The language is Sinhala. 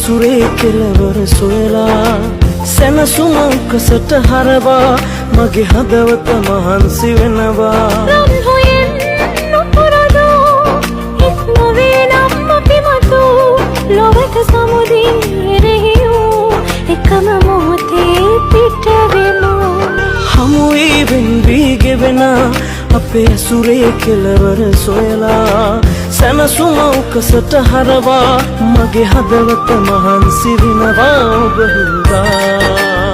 ඇසුරේ කෙලවර සොයලා සැනසුම උකසට හරවා මගේ හදවත මහන්සි වෙනවා ලොවට සමුදින් එරෙහිවූ එකම මොහොතේ පිට වෙමු හමුවී වෙන්වී ගෙවෙන අපේ ඇසුරේ කෙලවර සොයලා සැනසුම උකසට හරවා මගේ හදවත මහන්සි වෙනවා ඔබ හින්දා